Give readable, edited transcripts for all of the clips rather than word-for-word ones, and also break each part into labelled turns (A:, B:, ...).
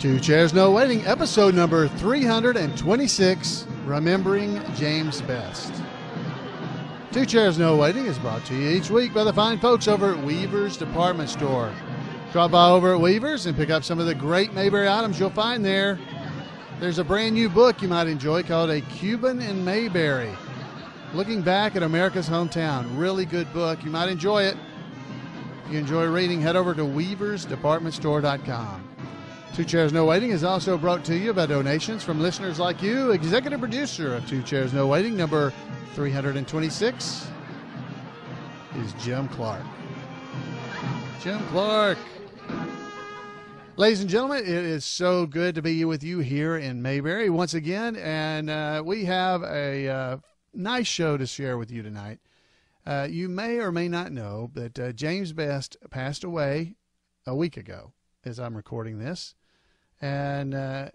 A: Two Chairs No Waiting, episode number 326, Remembering James Best. Two Chairs No Waiting is brought to you each week by the fine folks over at Weaver's Department Store. Drop by over at Weaver's and pick up some of the great Mayberry items you'll find there. There's a brand new book you might enjoy called A Cuban in Mayberry, looking back at America's hometown. Really good book. You might enjoy it. If you enjoy reading, head over to weaversdepartmentstore.com. Two Chairs No Waiting is also brought to you by donations from listeners like you. Executive producer of Two Chairs No Waiting, number 326, is Jim Clark. Jim Clark. Ladies and gentlemen, it is so good to be with you here in Mayberry once again, and we have a nice show to share with you tonight. You may or may not know that James Best passed away a week ago as I'm recording this. And I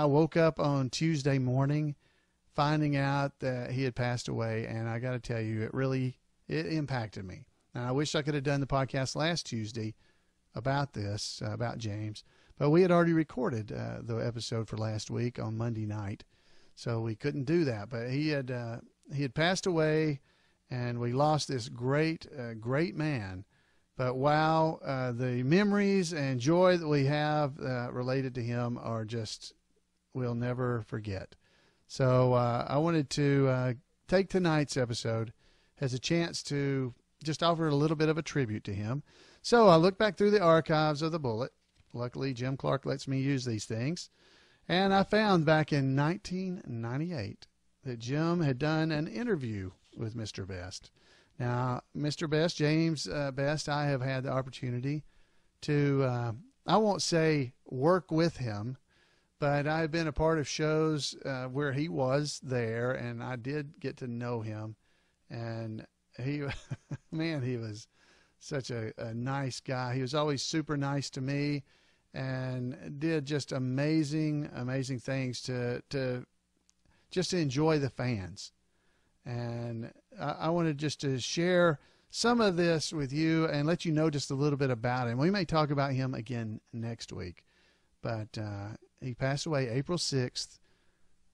A: woke up on Tuesday morning finding out that he had passed away, and I got to tell you, it impacted me. And I wish I could have done the podcast last Tuesday about this, about James, but we had already recorded the episode for last week on Monday night, so we couldn't do that. But he had passed away, and we lost this great man. But wow, the memories and joy that we have related to him are just, we'll never forget. So I wanted to take tonight's episode as a chance to just offer a little bit of a tribute to him. So I looked back through the archives of the Bullet. Luckily, Jim Clark lets me use these things. And I found back in 1998 that Jim had done an interview with Mr. Best. Now, Mr. Best, James Best, I have had the opportunity to, I won't say work with him, but I've been a part of shows where he was there, and I did get to know him. And he, man, he was such a nice guy. He was always super nice to me and did just amazing things to just to enjoy the fans. And I wanted just to share some of this with you and let you know just a little bit about him. We may talk about him again next week, but he passed away April 6th,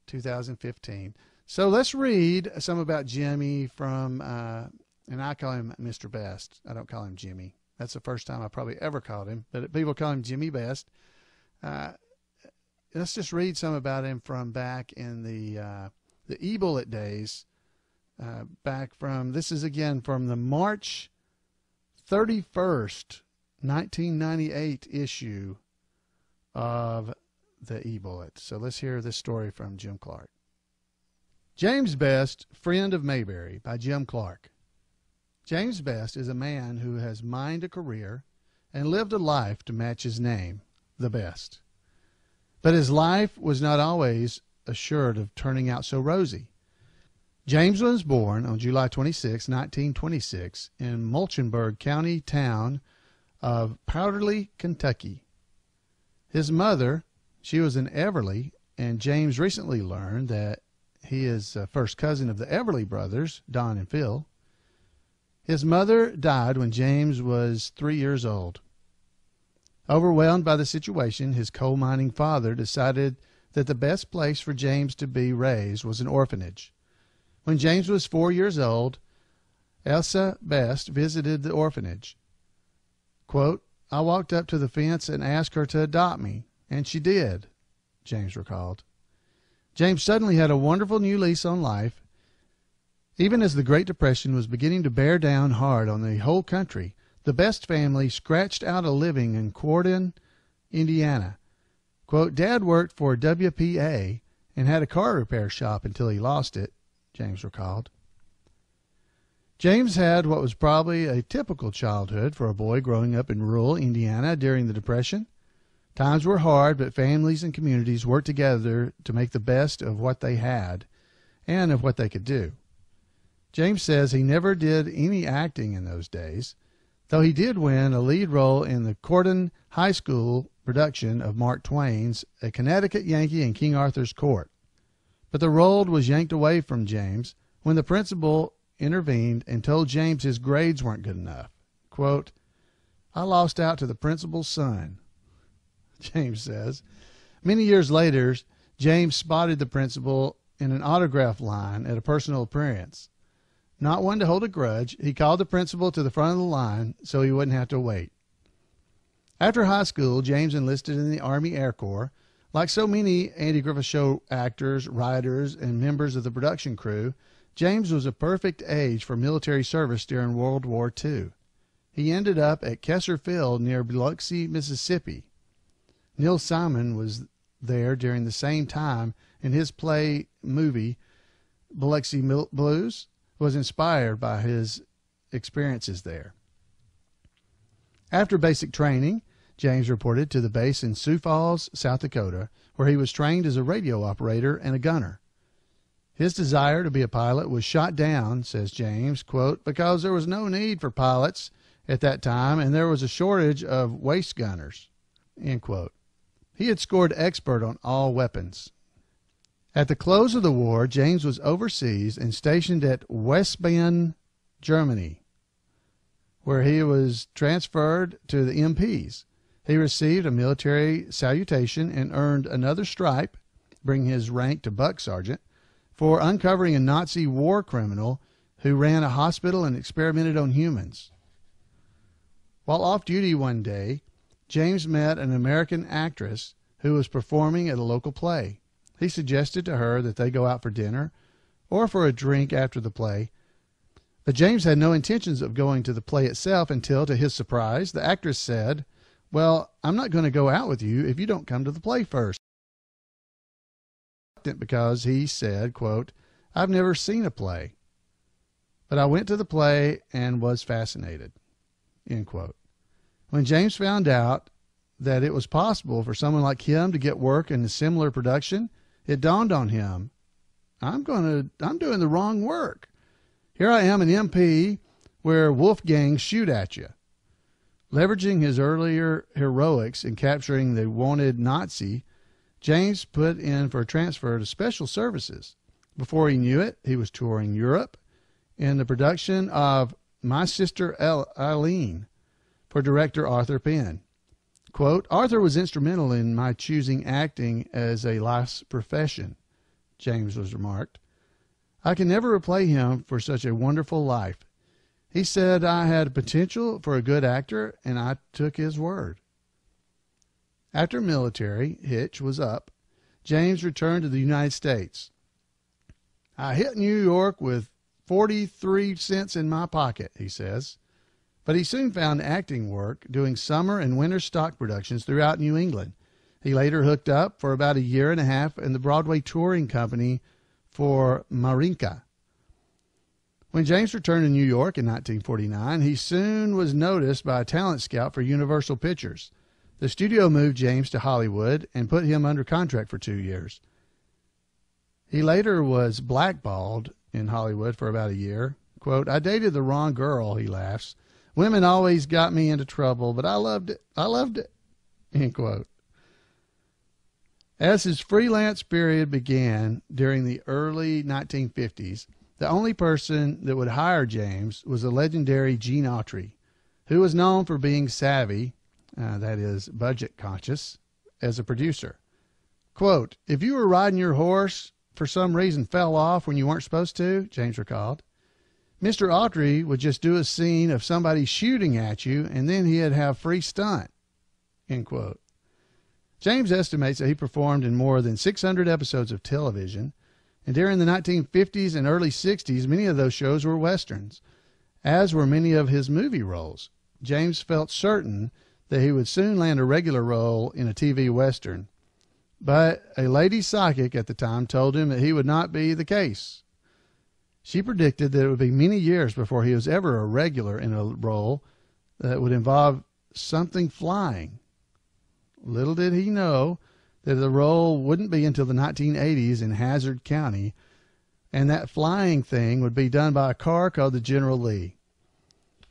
A: 2015. So let's read some about Jimmy from, and I call him Mr. Best. I don't call him Jimmy. That's the first time I probably ever called him, but people call him Jimmy Best. Let's just read some about him from back in the E-Bullet days. Back from, this is again from the March 31st, 1998 issue of the E-Bullet. So let's hear this story from Jim Clark. James Best, Friend of Mayberry, by Jim Clark. James Best is a man who has mined a career and lived a life to match his name, the Best. But his life was not always assured of turning out so rosy. James was born on July 26, 1926, in Muhlenberg County town of Powderly, Kentucky. His mother, she was an Everly, and James recently learned that he is a first cousin of the Everly brothers, Don and Phil. His mother died when James was 3 years old. Overwhelmed by the situation, his coal mining father decided that the best place for James to be raised was an orphanage. When James was 4 years old, Elsa Best visited the orphanage. Quote, I walked up to the fence and asked her to adopt me, and she did, James recalled. James suddenly had a wonderful new lease on life. Even as the Great Depression was beginning to bear down hard on the whole country, the Best family scratched out a living in Corydon, Indiana. Quote, Dad worked for WPA and had a car repair shop until he lost it, James recalled. James had what was probably a typical childhood for a boy growing up in rural Indiana during the Depression. Times were hard, but families and communities worked together to make the best of what they had and of what they could do. James says he never did any acting in those days, though he did win a lead role in the Corydon High School production of Mark Twain's A Connecticut Yankee in King Arthur's Court. But the role was yanked away from James when the principal intervened and told James his grades weren't good enough. Quote, I lost out to the principal's son, James says. Many years later, James spotted the principal in an autograph line at a personal appearance. Not one to hold a grudge, he called the principal to the front of the line so he wouldn't have to wait. After high school, James enlisted in the Army Air Corps. Like so many Andy Griffith Show actors, writers, and members of the production crew, James was a perfect age for military service during World War II. He ended up at Kessler Field near Biloxi, Mississippi. Neil Simon was there during the same time, and his movie, Biloxi Blues, was inspired by his experiences there. After basic training, James reported to the base in Sioux Falls, South Dakota, where he was trained as a radio operator and a gunner. His desire to be a pilot was shot down, says James, quote, because there was no need for pilots at that time and there was a shortage of waist gunners, end quote. He had scored expert on all weapons. At the close of the war, James was overseas and stationed at Westbien, Germany, where he was transferred to the MPs. He received a military salutation and earned another stripe, bringing his rank to buck sergeant, for uncovering a Nazi war criminal who ran a hospital and experimented on humans. While off duty one day, James met an American actress who was performing at a local play. He suggested to her that they go out for dinner or for a drink after the play. But James had no intentions of going to the play itself until, to his surprise, the actress said, "Well, I'm not going to go out with you if you don't come to the play first." Because he said, quote, "I've never seen a play, but I went to the play and was fascinated," end quote. When James found out that it was possible for someone like him to get work in a similar production, it dawned on him, I'm doing the wrong work. Here I am, an MP, where wolfgangs shoot at you. Leveraging his earlier heroics in capturing the wanted Nazi, James put in for a transfer to special services. Before he knew it, he was touring Europe in the production of My Sister Eileen for director Arthur Penn. Quote, "Arthur was instrumental in my choosing acting as a life's profession," James was remarked. "I can never repay him for such a wonderful life. He said I had potential for a good actor, and I took his word." After military hitch was up, James returned to the United States. "I hit New York with 43 cents in my pocket," he says. But he soon found acting work doing summer and winter stock productions throughout New England. He later hooked up for about a year and a half in the Broadway touring company for Marinka. When James returned to New York in 1949, he soon was noticed by a talent scout for Universal Pictures. The studio moved James to Hollywood and put him under contract for 2 years. He later was blackballed in Hollywood for about a year. Quote, "I dated the wrong girl," he laughs. "Women always got me into trouble, but I loved it. I loved it," end quote. As his freelance period began during the early 1950s, the only person that would hire James was the legendary Gene Autry, who was known for being savvy, that is, budget conscious, as a producer. Quote, "If you were riding your horse, for some reason fell off when you weren't supposed to," James recalled, "Mr. Autry would just do a scene of somebody shooting at you, and then he'd have free stunt," end quote. James estimates that he performed in more than 600 episodes of television, and during the 1950s and early 60s, many of those shows were westerns, as were many of his movie roles. James felt certain that he would soon land a regular role in a TV western, but a lady psychic at the time told him that he would not be the case. She predicted that it would be many years before he was ever a regular in a role that would involve something flying. Little did he know that the role wouldn't be until the 1980s in Hazzard County, and that flying thing would be done by a car called the General Lee.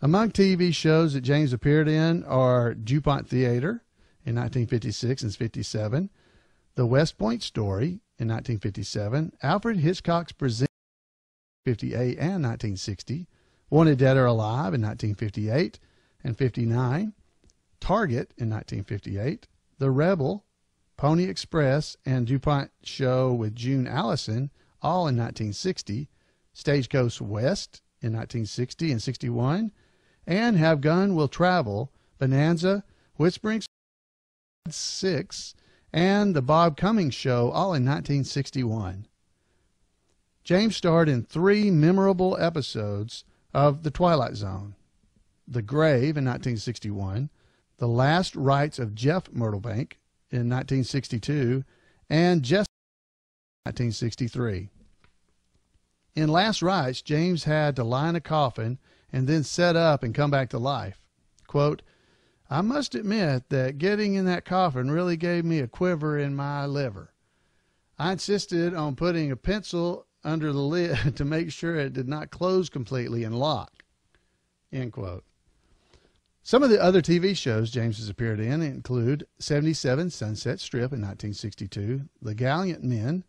A: Among TV shows that James appeared in are DuPont Theater in 1956 and 57, The West Point Story in 1957, Alfred Hitchcock's Presents 1958 and 1960, Wanted Dead or Alive in 1958 and 59, Target in 1958, The Rebel, Pony Express, and DuPont Show with June Allison, all in 1960, Stagecoach West in 1960 and 61, and Have Gun Will Travel, Bonanza, Whispering 6, and The Bob Cummings Show, all in 1961. James starred in 3 memorable episodes of The Twilight Zone: The Grave in 1961, The Last Rites of Jeff Myrtlebank in 1962, and Jess in 1963. In Last Rites, James had to lie in a coffin and then set up and come back to life. Quote, "I must admit that getting in that coffin really gave me a quiver in my liver. I insisted on putting a pencil under the lid to make sure it did not close completely and lock." End quote. Some of the other TV shows James has appeared in include 77 Sunset Strip in 1962, The Gallant Men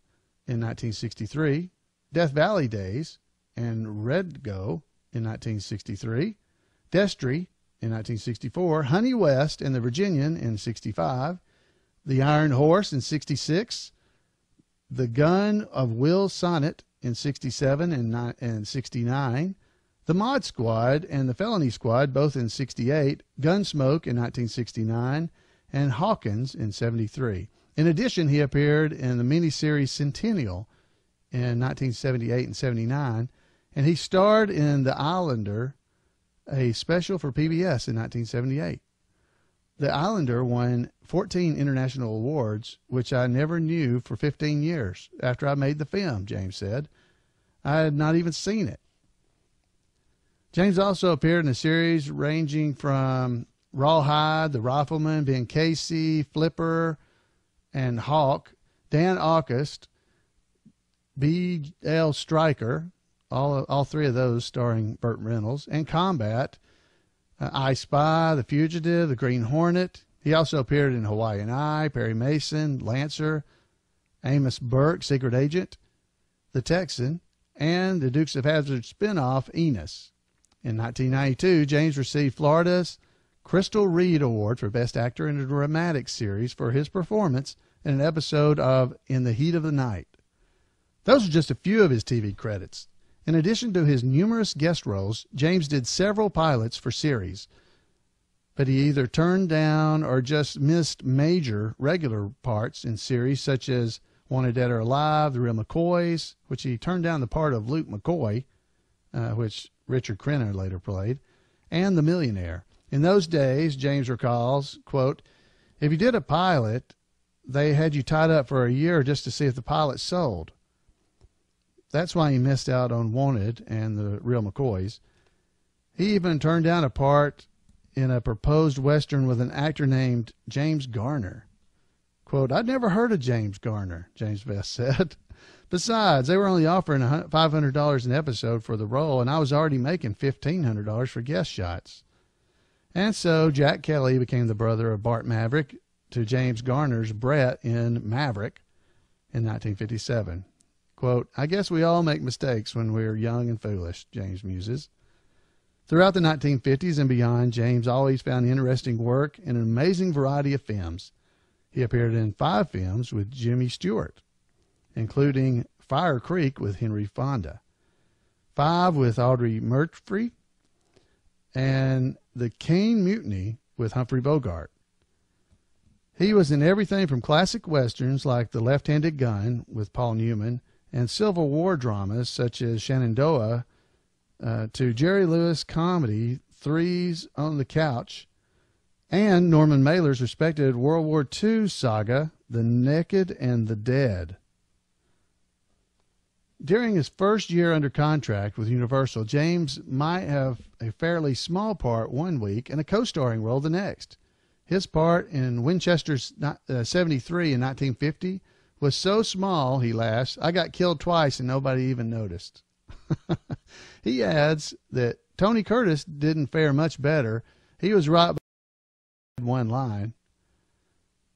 A: in 1963, Death Valley Days and Red Go in 1963, Destry in 1964, Honey West and the Virginian in 65, The Iron Horse in 66, The Gun of Will Sonnet in 67 and 69, The Mod Squad and the Felony Squad both in 68, Gunsmoke in 1969, and Hawkins in 73. In addition, he appeared in the miniseries Centennial in 1978 and 79, and he starred in The Islander, a special for PBS in 1978. The Islander won 14 international awards, which I never knew for 15 years after I made the film, James said. I had not even seen it. James also appeared in a series ranging from Rawhide, The Rifleman, Ben Casey, Flipper, and Hawk, Dan August, B.L. Stryker, all 3 of those starring Burt Reynolds, and Combat, I Spy, The Fugitive, The Green Hornet. He also appeared in Hawaiian Eye, Perry Mason, Lancer, Amos Burke, Secret Agent, The Texan, and the Dukes of Hazzard spinoff, Enos. In 1992, James received Florida's Crystal Reed Award for Best Actor in a Dramatic Series for his performance in an episode of In the Heat of the Night. Those are just a few of his TV credits. In addition to his numerous guest roles, James did several pilots for series, but he either turned down or just missed major regular parts in series such as Wanted Dead or Alive, The Real McCoys, which he turned down the part of Luke McCoy, which Richard Crenna later played, and The Millionaire. In those days, James recalls, quote, "If you did a pilot, they had you tied up for a year just to see if the pilot sold. That's why he missed out on Wanted and The Real McCoys. He even turned down a part in a proposed Western with an actor named James Garner." Quote, "I'd never heard of James Garner," James Best said. "Besides, they were only offering $500 an episode for the role, and I was already making $1,500 for guest shots." And so Jack Kelly became the brother of Bart Maverick to James Garner's Brett in Maverick in 1957. Quote, "I guess we all make mistakes when we're young and foolish," James muses. Throughout the 1950s and beyond, James always found interesting work in an amazing variety of films. He appeared in 5 films with Jimmy Stewart, including Fire Creek with Henry Fonda, 5 with Audrey Murphy, and The Caine Mutiny with Humphrey Bogart. He was in everything from classic westerns like The Left-Handed Gun with Paul Newman and Civil War dramas such as Shenandoah to Jerry Lewis comedy Threes on the Couch and Norman Mailer's respected World War II saga The Naked and the Dead. During his first year under contract with Universal, James might have a fairly small part one week and a co-starring role the next. His part in Winchester's 73 in 1950 was so small, he laughs, "I got killed twice and nobody even noticed." He adds that Tony Curtis didn't fare much better. He was right by one line.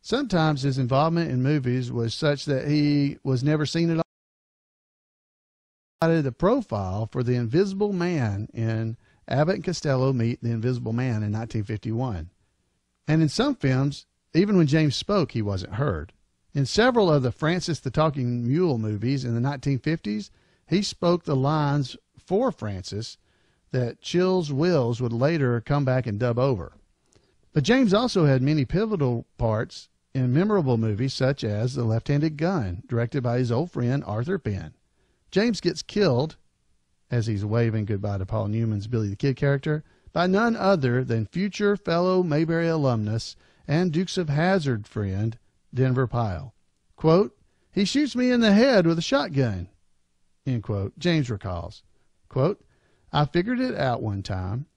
A: Sometimes his involvement in movies was such that he was never seen at all. The profile for the Invisible Man in Abbott and Costello Meet the Invisible Man in 1951. And in some films, Even when James spoke, he wasn't heard. In several of the Francis the Talking Mule movies in the 1950s, he spoke the lines for Francis that Chills Wills would later come back and dub over. But James also had many pivotal parts in memorable movies such as The Left-Handed Gun, directed by his old friend Arthur Penn. James gets killed, as he's waving goodbye to Paul Newman's Billy the Kid character, by none other than future fellow Mayberry alumnus and Dukes of Hazzard friend Denver Pyle. Quote, "He shoots me in the head with a shotgun," end quote. James recalls, quote, "I figured it out one time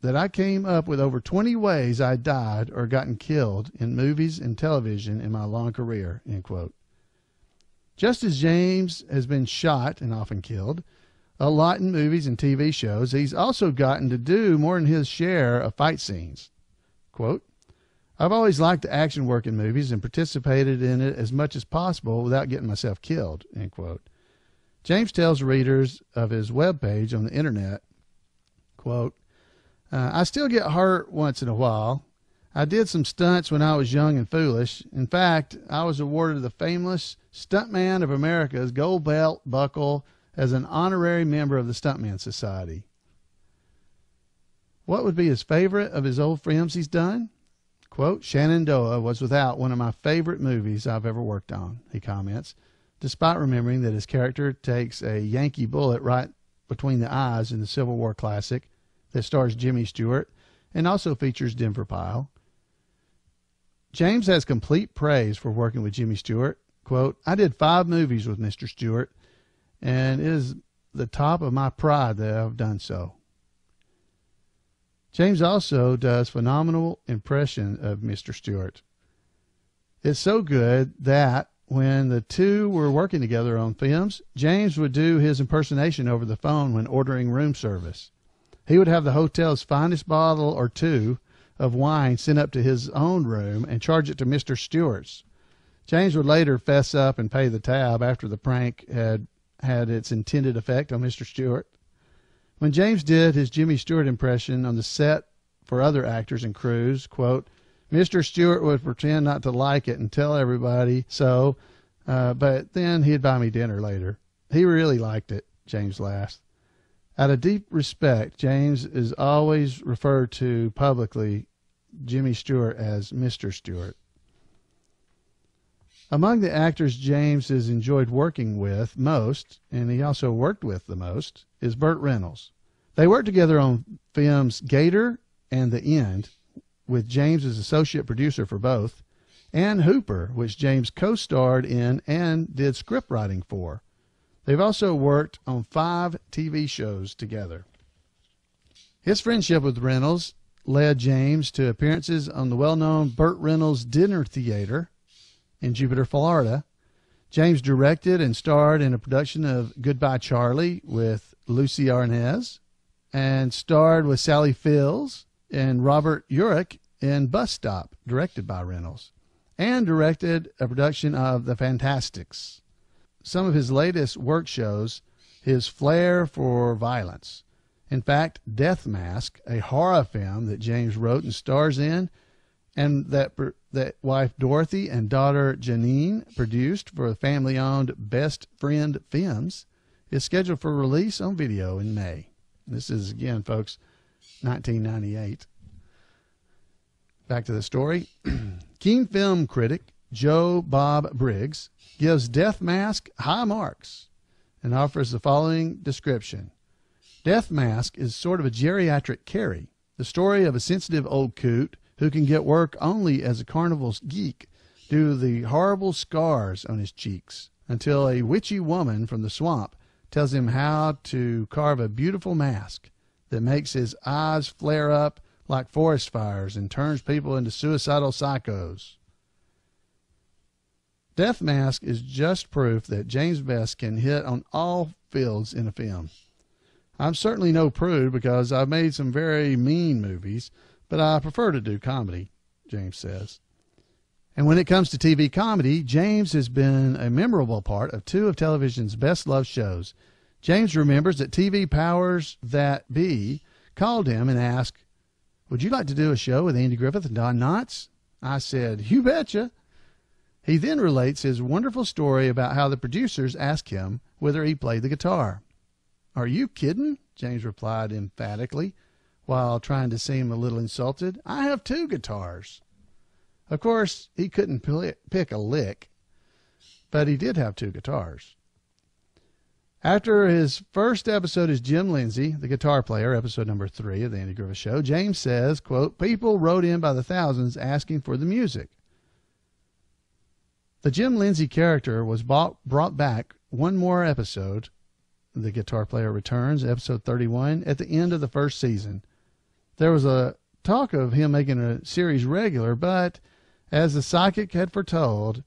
A: that I came up with over 20 ways I died or gotten killed in movies and television in my long career," end quote. Just as James has been shot and often killed a lot in movies and TV shows, he's also gotten to do more than his share of fight scenes. Quote, "I've always liked the action work in movies and participated in it as much as possible without getting myself killed," end quote. James tells readers of his webpage on the internet, quote, "I still get hurt once in a while. I did some stunts when I was young and foolish. In fact, I was awarded the famous Stuntman of America's Gold Belt Buckle as an honorary member of the Stuntman Society." What would be his favorite of his old films he's done? Quote, "Shenandoah was without one of my favorite movies I've ever worked on," he comments, despite remembering that his character takes a Yankee bullet right between the eyes in the Civil War classic that stars Jimmy Stewart and also features Denver Pyle. James has complete praise for working with Jimmy Stewart. Quote, "I did 5 movies with Mr. Stewart, and it is the top of my pride that I've done so." James also does phenomenal impression of Mr. Stewart. It's so good that when the two were working together on films, James would do his impersonation over the phone when ordering room service. He would have the hotel's finest bottle or two of wine sent up to his own room and charge it to Mr. Stewart's. James would later fess up and pay the tab after the prank had its intended effect on Mr. Stewart. When James did his Jimmy Stewart impression on the set for other actors and crews, quote, "Mr. Stewart would pretend not to like it and tell everybody so, but then he'd buy me dinner later. He really liked it," James laughs. Out of deep respect, James is always referred to publicly Jimmy Stewart as Mr. Stewart. Among the actors James has enjoyed working with most, and he also worked with the most, is Burt Reynolds. They worked together on films Gator and The End, with James as associate producer for both, and Hooper, which James co-starred in and did script writing for. They've also worked on 5 TV shows together. His friendship with Reynolds led James to appearances on the well-known Burt Reynolds Dinner Theater in Jupiter, Florida. James directed and starred in a production of Goodbye Charlie with Lucy Arnaz, and starred with Sally Fields and Robert Urich in Bus Stop, directed by Reynolds, and directed a production of The Fantastics. Some of his latest work shows his flair for violence. In fact, Death Mask, a horror film that James wrote and stars in, and that wife Dorothy and daughter Janine produced for the family-owned Best Friend Films, is scheduled for release on video in May. This is, again, folks, 1998. Back to the story. Keen film critic Joe Bob Briggs gives Death Mask high marks and offers the following description. Death Mask is sort of a geriatric Carrie, the story of a sensitive old coot who can get work only as a carnival geek due to the horrible scars on his cheeks, until a witchy woman from the swamp tells him how to carve a beautiful mask that makes his eyes flare up like forest fires and turns people into suicidal psychos. Death Mask is just proof that James Best can hit on all fields in a film. I'm certainly no prude because I've made some very mean movies, but I prefer to do comedy, James says. And when it comes to TV comedy, James has been a memorable part of 2 of television's best-loved shows. James remembers that TV powers that be called him and asked, "Would you like to do a show with Andy Griffith and Don Knotts?" I said, "You betcha." He then relates his wonderful story about how the producers asked him whether he played the guitar. "Are you kidding?" James replied emphatically, while trying to seem a little insulted. "I have 2 guitars." Of course, he couldn't pick a lick, but he did have 2 guitars. After his first episode as Jim Lindsey, the guitar player, episode number 3 of the Andy Griffith Show, James says, quote, "People wrote in by the thousands asking for the music." The Jim Lindsey character was brought back one more episode. The guitar player returns, episode 31, at the end of the first season. There was a talk of him making a series regular, but as the psychic had foretold,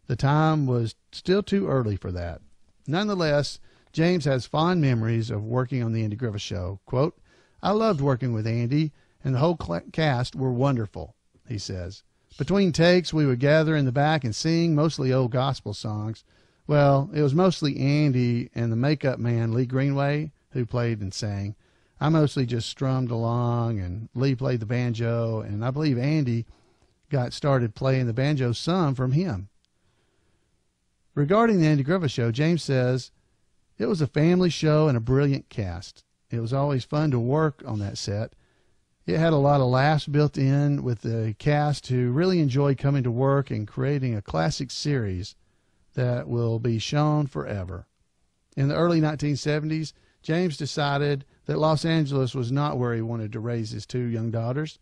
A: the time was still too early for that. Nonetheless, James has fond memories of working on the Andy Griffith Show. Quote, "I loved working with Andy, and the whole cast were wonderful," he says. "Between takes, we would gather in the back and sing, mostly old gospel songs. Well, it was mostly Andy and the makeup man, Lee Greenway, who played and sang. I mostly just strummed along, and Lee played the banjo, and I believe Andy got started playing the banjo some from him." Regarding the Andy Griffith Show, James says, "It was a family show and a brilliant cast. It was always fun to work on that set. It had a lot of laughs built in with the cast who really enjoyed coming to work and creating a classic series that will be shown forever." In the early 1970s, James decided that Los Angeles was not where he wanted to raise his 2 young daughters.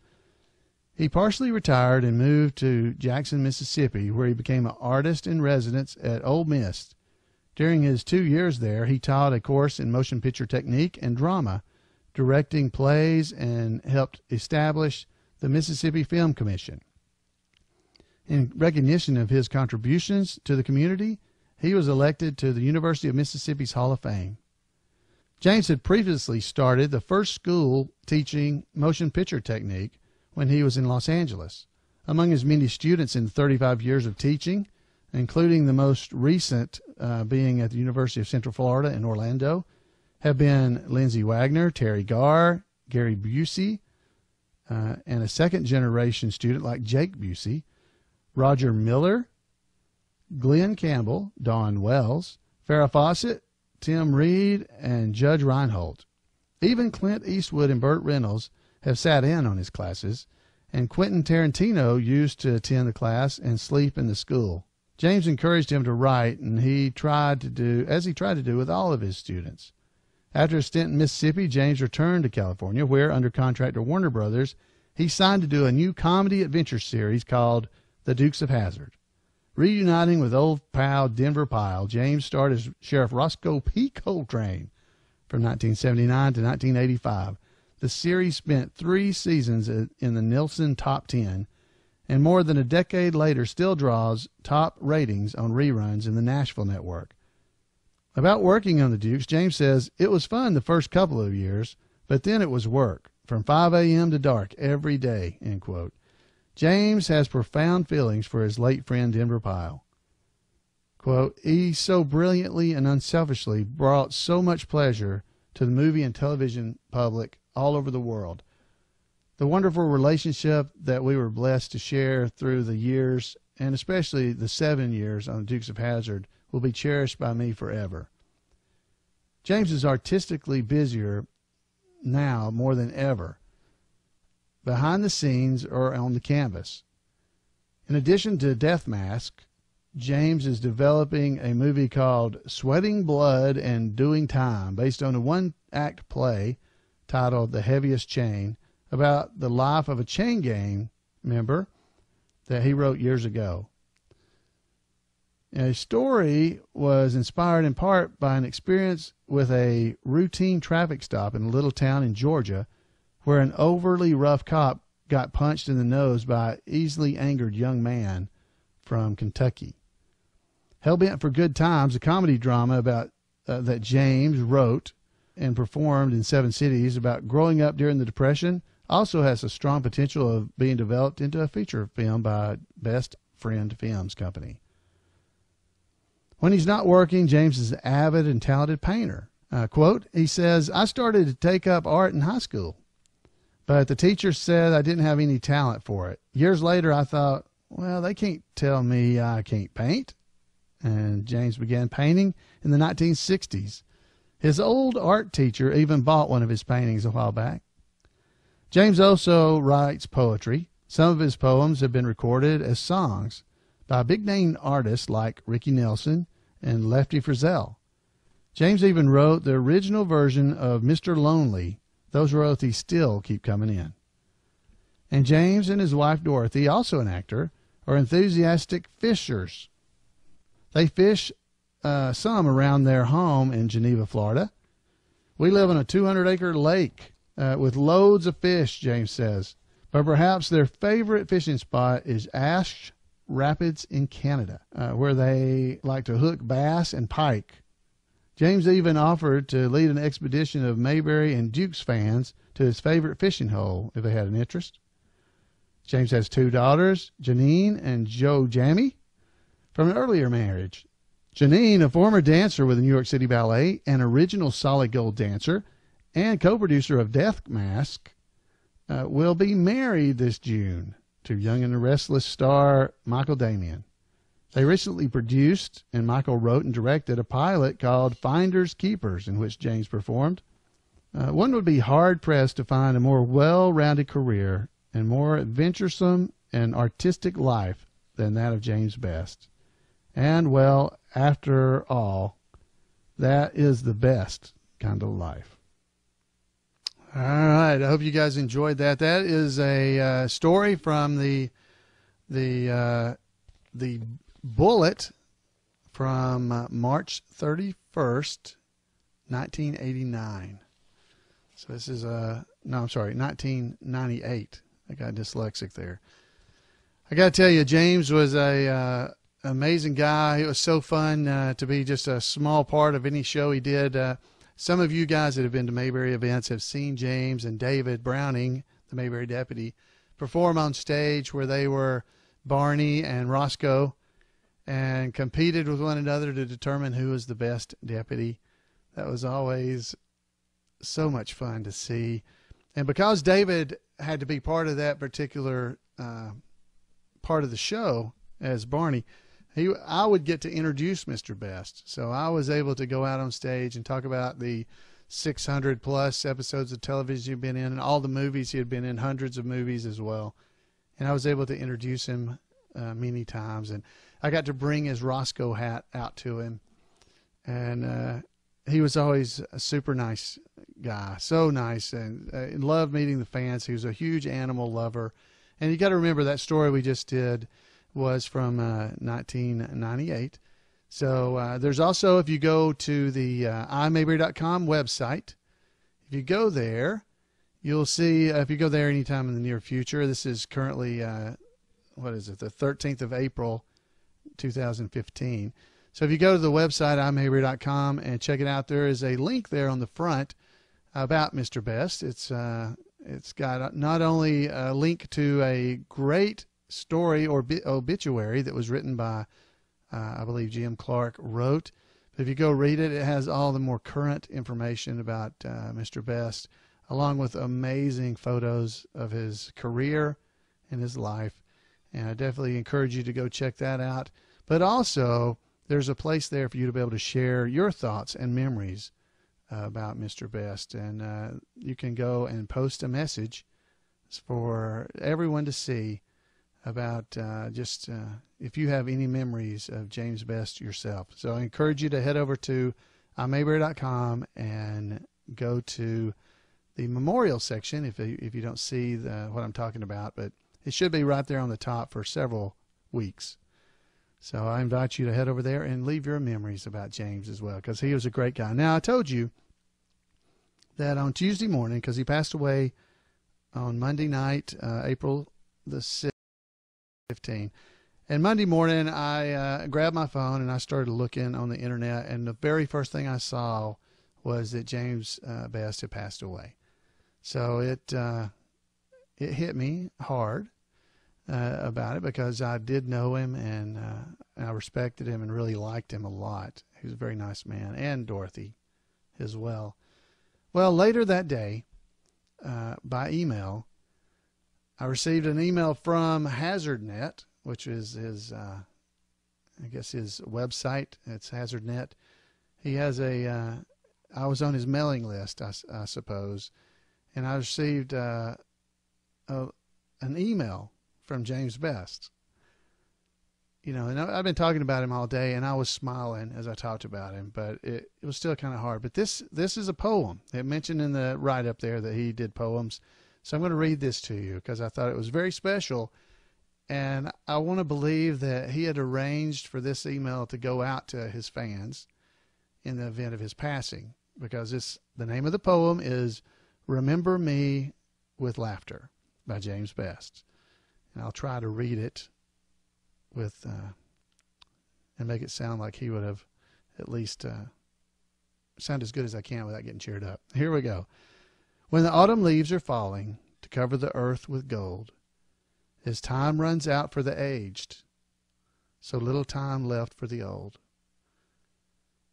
A: He partially retired and moved to Jackson, Mississippi, where he became an artist in residence at Ole Miss. During his 2 years there, he taught a course in motion picture technique and drama, directing plays, and helped establish the Mississippi Film Commission. In recognition of his contributions to the community, he was elected to the University of Mississippi's Hall of Fame. James had previously started the first school teaching motion picture technique when he was in Los Angeles. Among his many students in 35 years of teaching, including the most recent being at the University of Central Florida in Orlando, have been Lindsay Wagner, Terry Garr, Gary Busey, and a second-generation student like Jake Busey, Roger Miller, Glenn Campbell, Don Wells, Farrah Fawcett, Tim Reed, and Judge Reinhold. Even Clint Eastwood and Burt Reynolds have sat in on his classes, and Quentin Tarantino used to attend the class and sleep in the school. James encouraged him to write, and he tried to do with all of his students. After a stint in Mississippi, James returned to California, where, under contract to Warner Brothers, he signed to do a new comedy adventure series called The Dukes of Hazzard. Reuniting with old pal Denver Pyle, James starred as Sheriff Rosco P. Coltrane from 1979 to 1985. The series spent 3 seasons in the Nielsen Top 10, and more than a decade later still draws top ratings on reruns in the Nashville network. About working on the Dukes, James says, "It was fun the first couple of years, but then it was work, from 5 a.m. to dark every day," end quote. James has profound feelings for his late friend Denver Pyle. Quote, "He so brilliantly and unselfishly brought so much pleasure to the movie and television public all over the world. The wonderful relationship that we were blessed to share through the years, and especially the 7 years on the Dukes of Hazzard, will be cherished by me forever." James is artistically busier now more than ever, behind the scenes or on the canvas. In addition to Death Mask, James is developing a movie called Sweating Blood and Doing Time, based on a 1-act play titled The Heaviest Chain, about the life of a chain gang member that he wrote years ago. A story was inspired in part by an experience with a routine traffic stop in a little town in Georgia, where an overly rough cop got punched in the nose by an easily angered young man from Kentucky. Hellbent for Good Times, a comedy drama about that James wrote and performed in 7 cities about growing up during the Depression, also has a strong potential of being developed into a feature film by Best Friend Films Company. When he's not working, James is an avid and talented painter. Quote, he says, "I started to take up art in high school. but the teacher said I didn't have any talent for it. Years later, I thought, well, they can't tell me I can't paint. And James began painting in the 1960s. His old art teacher even bought one of his paintings a while back. James also writes poetry. Some of his poems have been recorded as songs by big-name artists like Ricky Nelson and Lefty Frizzell. James even wrote the original version of Mr. Lonely. Those royalties still keep coming in. And James and his wife Dorothy, also an actor, are enthusiastic fishers. They fish some around their home in Geneva, Florida. We live on a 200-acre lake with loads of fish, James says. But perhaps their favorite fishing spot is Ash Rapids in Canada, where they like to hook bass and pike. James even offered to lead an expedition of Mayberry and Dukes fans to his favorite fishing hole if they had an interest. James has 2 daughters, Janine and Jo Jamie, from an earlier marriage. Janine, a former dancer with the New York City Ballet, an original solid gold dancer, and co-producer of Death Mask, will be married this June to Young and the Restless star Michael Damian. They recently produced, and Michael wrote and directed, a pilot called Finders Keepers, in which James performed. One would be hard-pressed to find a more well-rounded career and more adventuresome and artistic life than that of James Best. And, well, after all, that is the best kind of life. All right, I hope you guys enjoyed that. That is a story from the Bullet from March 31st, 1989. So this is 1998. I got dyslexic there. I got to tell you, James was a amazing guy. It was so fun to be just a small part of any show he did. Some of you guys that have been to Mayberry events have seen James and David Browning, the Mayberry deputy, perform on stage where they were Barney and Roscoe and competed with one another to determine who was the best deputy. That was always so much fun to see. And because David had to be part of that particular part of the show as Barney, I would get to introduce Mr. Best. So I was able to go out on stage and talk about the 600 plus episodes of television he'd been in and all the movies he had been in, hundreds of movies as well. And I was able to introduce him many times. And I got to bring his Roscoe hat out to him. And he was always a super nice guy, so nice, and loved meeting the fans. He was a huge animal lover. And you got to remember that story we just did was from 1998. So there's also, if you go to the imayberry.com website, if you go there, you'll see, if you go there anytime in the near future, this is currently, the 13th of April, 2015. So if you go to the website, imayberry.com, and check it out, there is a link there on the front about Mr. Best. It's got not only a link to a great story or obituary that was written by, I believe Jim Clark wrote. But if you go read it, it has all the more current information about Mr. Best, along with amazing photos of his career and his life. And I definitely encourage you to go check that out. But also, there's a place there for you to be able to share your thoughts and memories about Mr. Best. And you can go and post a message for everyone to see about if you have any memories of James Best yourself. So I encourage you to head over to imayberry.com and go to the memorial section if you don't see what I'm talking about, but it should be right there on the top for several weeks. So I invite you to head over there and leave your memories about James as well, because he was a great guy. Now, I told you that on Tuesday morning, because he passed away on Monday night, April the 6th, 15. And Monday morning, I grabbed my phone and I started looking on the internet, and the very first thing I saw was that James Best had passed away. So it hit me hard about it, because I did know him and I respected him and really liked him a lot. He was a very nice man, and Dorothy as well. Well, later that day, by email. I received an email from HazardNet, which is his, I guess his website. It's HazardNet. He has I was on his mailing list, I suppose, and I received an email from James Best. You know, and I've been talking about him all day, and I was smiling as I talked about him, but it was still kind of hard. But this is a poem. It mentioned in the write-up there that he did poems. So I'm going to read this to you because I thought it was very special, and I want to believe that he had arranged for this email to go out to his fans in the event of his passing, because the name of the poem is Remember Me with Laughter by James Best. And I'll try to read it with and make it sound like he would have at least sound as good as I can without getting cheered up. Here we go. When the autumn leaves are falling to cover the earth with gold, as time runs out for the aged, so little time left for the old.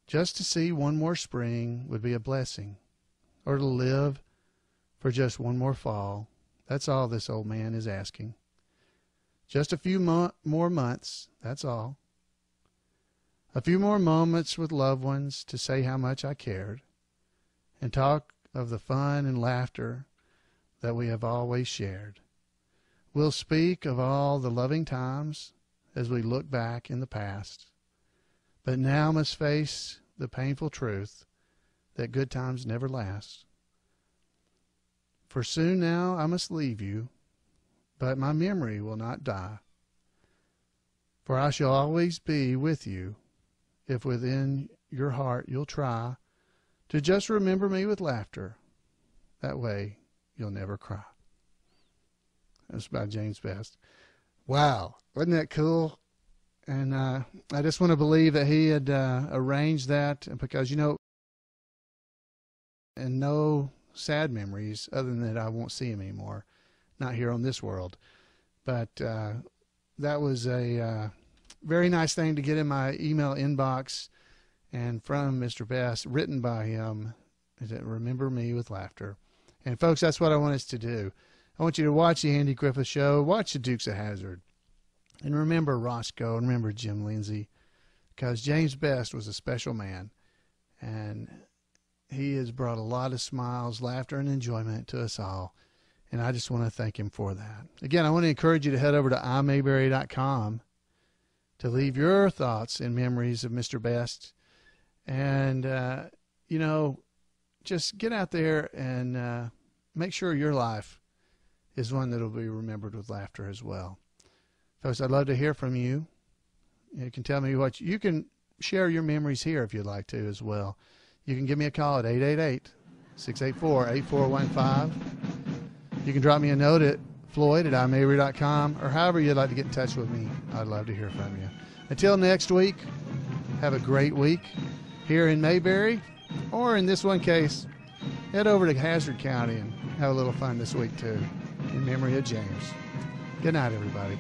A: Just to see one more spring would be a blessing, or to live for just one more fall. That's all this old man is asking. Just a few more months, that's all. A few more moments with loved ones to say how much I cared, and talk of the fun and laughter that we have always shared. We'll speak of all the loving times as we look back in the past, but now must face the painful truth that good times never last. For soon now I must leave you, but my memory will not die. For I shall always be with you, if within your heart you'll try to just remember me with laughter. That way you'll never cry. That's by James Best. Wow, wasn't that cool? And I just want to believe that he had arranged that, because, you know, and no sad memories other than that I won't see him anymore, not here on this world. But that was a very nice thing to get in my email inbox, and from Mr. Best, written by him. Remember Me with Laughter. And folks, that's what I want us to do. I want you to watch the Andy Griffith Show, watch the Dukes of Hazzard, and remember Rosco, and remember Jim Lindsey, because James Best was a special man, and he has brought a lot of smiles, laughter, and enjoyment to us all, and I just want to thank him for that. Again, I want to encourage you to head over to Mayberry.com to leave your thoughts and memories of Mr. Best, and, you know, just get out there and make sure your life is one that will be remembered with laughter as well. Folks, I'd love to hear from you. You can tell me what you can share your memories here if you'd like to as well. You can give me a call at 888-684-8415. You can drop me a note at floyd@imayberry.com, or however you'd like to get in touch with me. I'd love to hear from you. Until next week, have a great week here in Mayberry, or in this one case, head over to Hazzard County and have a little fun this week too, in memory of James. Good night, everybody.